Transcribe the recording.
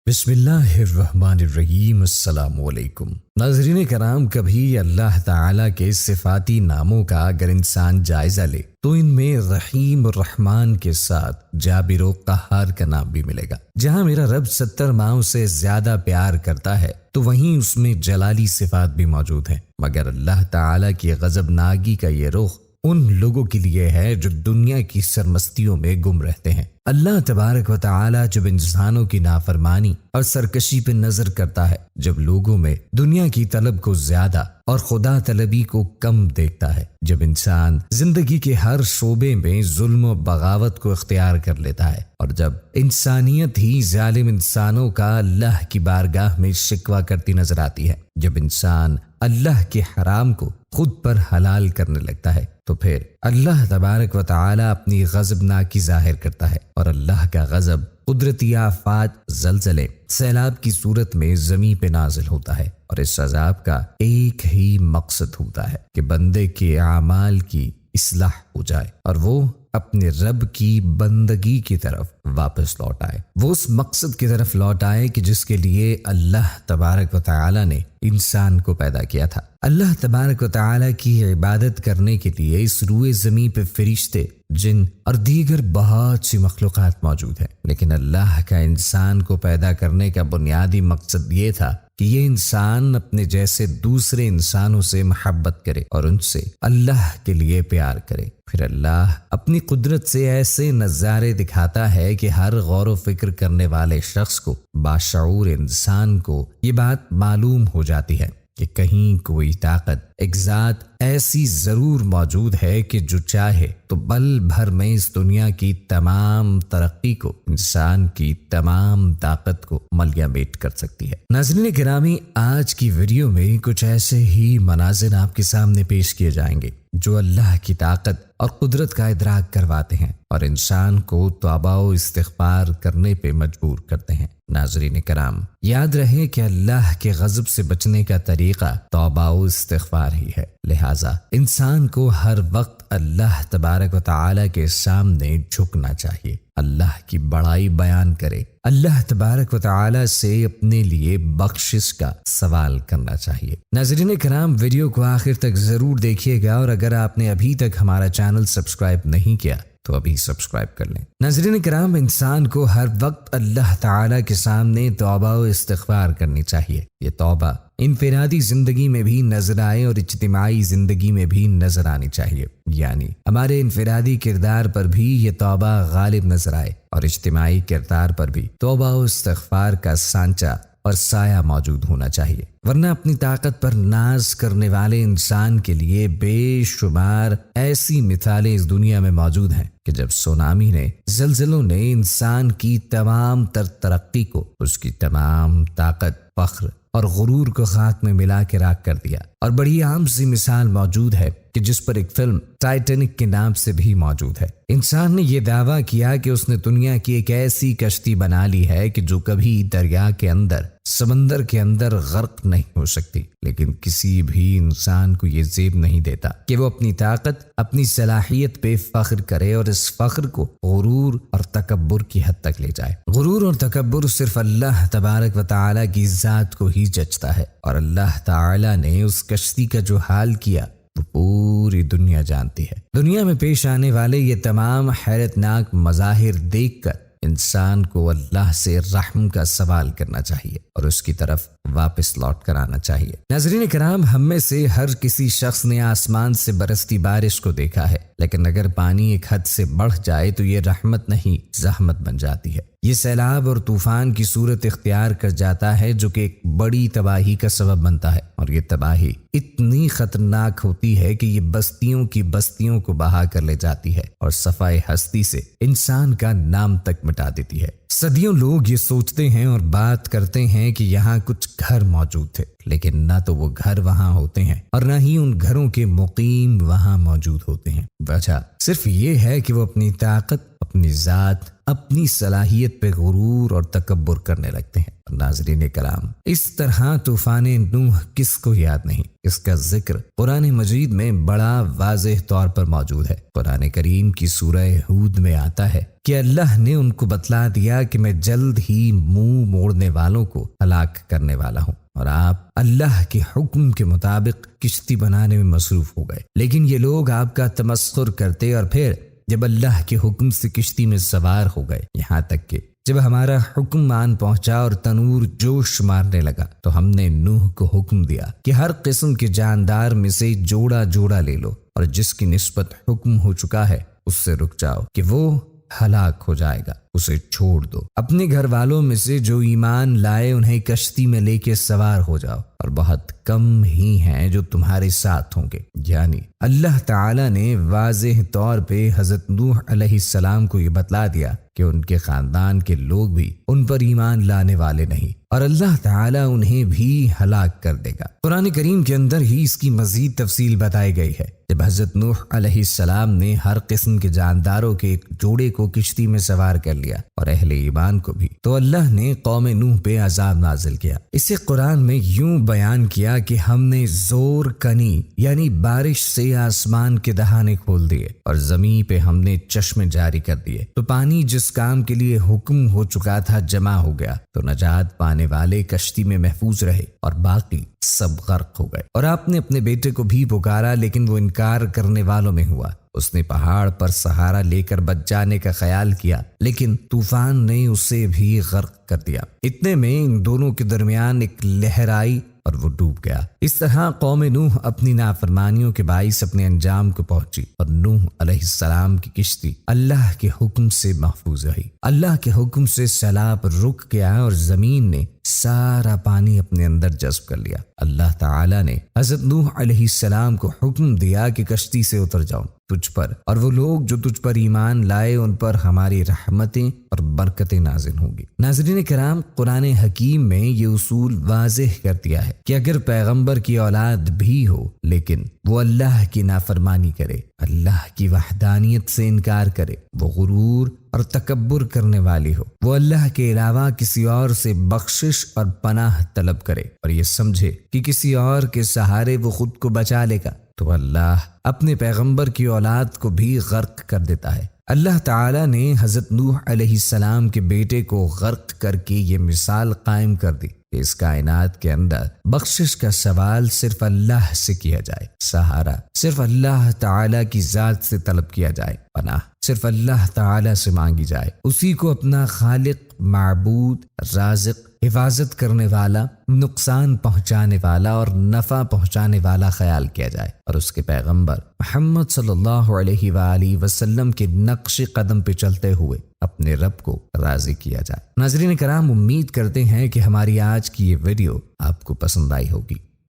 बिस्मिल्लाहिर्रहमानिर्रहीम। अस्सलाम वालेकुम। नाज़रीन करام, कभी अल्लाह ताला के सिफाती नामों का अगर इंसान जायज़ा ले तो इनमें रहीम और रहमान के साथ जाबिर और क़हार का नाम भी मिलेगा। जहाँ मेरा रब 70 माओं से ज़्यादा प्यार करता है तो वहीं उसमें जलाली सिफात भी मौजूद हैं। मगर अल्लाह ताला की गज़बनागी का ये रुख उन लोगों के लिए है जो दुनिया की सरमस्तियों में गुम रहते हैं। अल्लाह तबारक व तआला जब इंसानों की नाफरमानी और सरकशी पे नजर करता है, जब लोगों में दुनिया की तलब को ज्यादा और खुदा तलबी को कम देखता है, जब इंसान जिंदगी के हर शोबे में जुल्म और बगावत को इख्तियार कर लेता है और जब इंसानियत ही जालिम इंसानों का अल्लाह की बारगाह में शिकवा करती नजर आती है, जब इंसान अल्लाह के हराम को खुद पर हलाल करने लगता है, तो फिर अल्लाह तबारक व तआला अपनी गज़बनाकी जाहिर करता है और अल्लाह का गज़ब कुदरती आफात, ज़लज़ले, सैलाब की सूरत में ज़मीन पे नाजिल होता है। और इस अज़ाब का एक ही मकसद होता है कि बंदे के आमाल की इस्लाह हो जाए और वो अपने रब की बंदगी की तरफ वापस लौट आए। वो उस मकसद की तरफ लौट आए कि जिसके लिए अल्लाह तबारक व तआला ने इंसान को पैदा किया था। अल्लाह तबारक व तआला की इबादत करने के लिए इस रूए ज़मीन पे फरिश्ते, जिन और दीगर बहुत सी मखलूक़ात मौजूद हैं, लेकिन अल्लाह का इंसान को पैदा करने का बुनियादी मकसद ये था कि ये इंसान अपने जैसे दूसरे इंसानों से मोहब्बत करे और उनसे अल्लाह के लिए प्यार करे। फिर अल्लाह अपनी कुदरत से ऐसे नज़ारे दिखाता है कि हर गौर व फिक्र करने वाले शख्स को, बाशऊर इंसान को ये बात मालूम हो जाती है कि कहीं कोई ताकत, एक ज़ात ऐसी ज़रूर मौजूद है कि जो चाहे तो पल भर में इस दुनिया की तमाम तरक्की को, इंसान की तमाम ताकत को मलियामेट कर सकती है। नाज़रीन गिरामी, आज की वीडियो में कुछ ऐसे ही मनाज़िर आपके सामने पेश किए जाएंगे जो अल्लाह की ताकत और कुदरत का इदराक करवाते हैं और इंसान को तौबा व इस्तिग़फ़ार करने पे मजबूर करते हैं। नाज़रीन कराम, याद रहे कि अल्लाह के गज़ब से बचने का तरीक़ा तौबा व इस्तिग़फ़ार ही है। लिहाजा इंसान को हर वक्त अल्लाह तबारक व तआला के सामने झुकना चाहिए, अल्लाह की बड़ाई बयान करे, अल्लाह तबारक व तआला से अपने लिए बख्शिश का सवाल करना चाहिए। नाज़रीन कराम, वीडियो को आखिर तक ज़रूर देखिएगा और अगर आपने अभी तक हमारा चैनल सब्सक्राइब नहीं किया तो अभी सब्सक्राइब कर लें। नाज़रीन कराम, इंसान को हर वक्त अल्लाह ताला के सामने तौबा व इस्तिग़फ़ार करनी चाहिए। ये तौबा इनफरादी जिंदगी में भी नजर आए और इज्तिमाई जिंदगी में भी नजर आनी चाहिए, यानी हमारे इनफरादी किरदार पर भी ये तौबा गालिब नजर आए और इज्तिमाई किरदार पर भी तौबा व इस्तिग़फ़ार का सांचा और साया मौजूद होना चाहिए। वरना अपनी ताकत पर नाज करने वाले इंसान के लिए बेशुमार ऐसी मिसालें इस दुनिया में मौजूद हैं कि जब सुनामी ने, ज़लज़लों ने इंसान की तमाम तरक्की को, उसकी तमाम ताकत, फख्र और गुरूर को खाक में मिला के राख कर दिया। और बड़ी आम सी मिसाल मौजूद है कि जिस पर एक फिल्म टाइटैनिक के नाम से भी मौजूद है। इंसान ने यह दावा किया कि उसने दुनिया की एक ऐसी कश्ती बना ली है कि जो कभी दरिया के अंदर, समंदर के अंदर गर्क नहीं हो सकती, लेकिन किसी भी इंसान को ये ज़ेब नहीं देता कि वो अपनी ताकत, अपनी सलाहियत पे फख्र करे और इस फख्र को गुरूर और तकब्बुर की हद तक ले जाए। गुरूर और तकब्बुर सिर्फ अल्लाह तबारक व तआला की ज़ात को ही जचता है और अल्लाह ताला ने उस कश्ती का जो हाल किया वो पूरी दुनिया जानती है। दुनिया में पेश आने वाले ये तमाम हैरतनाक मज़ाहिर देखकर इंसान को अल्लाह से रहम का सवाल करना चाहिए और उसकी तरफ वापस लौट कर आना चाहिए। नाज़रीन कराम, हम में से हर किसी शख्स ने आसमान से बरसती बारिश को देखा है, लेकिन अगर पानी एक हद से बढ़ जाए तो ये रहमत नहीं, ज़हमत बन जाती है। ये सैलाब और तूफान की सूरत इख्तियार कर जाता है जो कि एक बड़ी तबाही का सबब बनता है और ये तबाही इतनी खतरनाक होती है कि ये बस्तियों की बस्तियों को बहा कर ले जाती है और सफाए हस्ती से इंसान का नाम तक मिटा देती है। सदियों लोग ये सोचते हैं और बात करते हैं कि यहाँ कुछ घर मौजूद थे, लेकिन ना तो वो घर वहाँ होते हैं और ना ही उन घरों के मुकीम वहाँ मौजूद होते हैं। वजह सिर्फ ये है कि वो अपनी ताकत, अपनी ज़ात اپنی صلاحیت پہ غرور اور تکبر کرنے لگتے ہیں۔ ناظرین کرام، اس طرح طوفان نوح کس کو یاد نہیں؟ اس کا ذکر قرآن مجید میں بڑا واضح طور پر موجود ہے۔ قرآن کریم کی سورہ ہود میں آتا ہے کہ اللہ نے ان کو بتلا دیا کہ میں جلد ہی منہ موڑنے والوں کو ہلاک کرنے والا ہوں، اور آپ اللہ کے حکم کے مطابق کشتی بنانے میں مصروف ہو گئے، لیکن یہ لوگ آپ کا تمسخر کرتے اور پھر جب اللہ کے حکم سے کشتی میں سوار ہو گئے، یہاں تک کہ جب ہمارا حکم مان پہنچا اور تنور جوش مارنے لگا تو ہم نے نوح کو حکم دیا کہ ہر قسم کے جاندار میں سے جوڑا جوڑا لے لو، اور جس کی نسبت حکم ہو چکا ہے اس سے رک جاؤ کہ وہ ہلاک ہو جائے گا، اسے چھوڑ دو۔ اپنے گھر والوں میں سے جو ایمان لائے انہیں کشتی میں لے کے سوار ہو جاؤ، اور بہت کم ہی ہیں جو تمہارے ساتھ ہوں گے۔ یعنی اللہ تعالی نے واضح طور پہ حضرت نوح علیہ السلام کو یہ بتلا دیا کہ ان کے خاندان کے لوگ بھی ان پر ایمان لانے والے نہیں، اور اللہ تعالی انہیں بھی ہلاک کر دے گا۔ قرآن کریم کے اندر ہی اس کی مزید تفصیل بتائی گئی ہے۔ جب حضرت نوح علیہ السلام نے ہر قسم کے جانداروں کے ایک جوڑے کو کشتی میں سوار کر لیا اور اہل ایمان کو بھی، تو اللہ نے قوم نوح پہ عذاب نازل کیا۔ اسے قرآن میں یوں بیان کیا کہ ہم نے زور کنی یعنی بارش سے آسمان کے دہانے کھول دیے، اور زمین پہ ہم نے چشمے جاری کر دیے، تو پانی جس کام کے لیے حکم ہو چکا تھا جمع ہو گیا، تو نجات پانے والے کشتی میں محفوظ رہے اور باقی سب غرق ہو گئے۔ اور آپ نے اپنے بیٹے کو بھی پکارا لیکن وہ انکار کرنے والوں میں ہوا۔ اس نے پہاڑ پر سہارا لے کر بچ جانے کا خیال کیا، لیکن طوفان نے اسے بھی غرق کر دیا۔ اتنے میں ان دونوں کے درمیان ایک لہر آئی اور وہ ڈوب گیا۔ اس طرح قوم نوح اپنی نافرمانیوں کے باعث اپنے انجام کو پہنچی، اور نوح علیہ السلام کی کشتی اللہ کے حکم سے محفوظ رہی۔ اللہ کے حکم سے سیلاب رک گیا اور زمین نے سارا پانی اپنے اندر جذب کر لیا۔ اللہ تعالی نے حضرت نوح علیہ السلام کو حکم دیا کہ کشتی سے اتر جاؤ، تجھ پر اور وہ لوگ جو تجھ پر ایمان لائے ان پر ہماری رحمتیں اور برکتیں نازل ہوں گی۔ ناظرین کرام، قرآن حکیم میں یہ اصول واضح کر دیا ہے کہ اگر پیغمبر کی اولاد بھی ہو لیکن وہ اللہ کی نافرمانی کرے، اللہ کی وحدانیت سے انکار کرے، وہ غرور اور تکبر کرنے والی ہو، وہ اللہ کے علاوہ کسی اور سے بخشش اور پناہ طلب کرے اور یہ سمجھے کہ کسی اور کے سہارے وہ خود کو بچا لے گا، تو اللہ اپنے پیغمبر کی اولاد کو بھی غرق کر دیتا ہے۔ اللہ تعالی نے حضرت نوح علیہ السلام کے بیٹے کو غرق کر کے یہ مثال قائم کر دی کہ اس کائنات کے اندر بخشش کا سوال صرف اللہ سے کیا جائے، سہارا صرف اللہ تعالی کی ذات سے طلب کیا جائے، پناہ صرف اللہ تعالی سے مانگی جائے، اسی کو اپنا خالق، معبود، رازق، حفاظت کرنے والا، نقصان پہنچانے والا اور نفع پہنچانے والا خیال کیا جائے، اور اس کے پیغمبر محمد صلی اللہ علیہ وآلہ وسلم کے نقش قدم پہ چلتے ہوئے اپنے رب کو راضی کیا جائے۔ ناظرین کرام، امید کرتے ہیں کہ ہماری آج کی یہ ویڈیو آپ کو پسند آئی ہوگی۔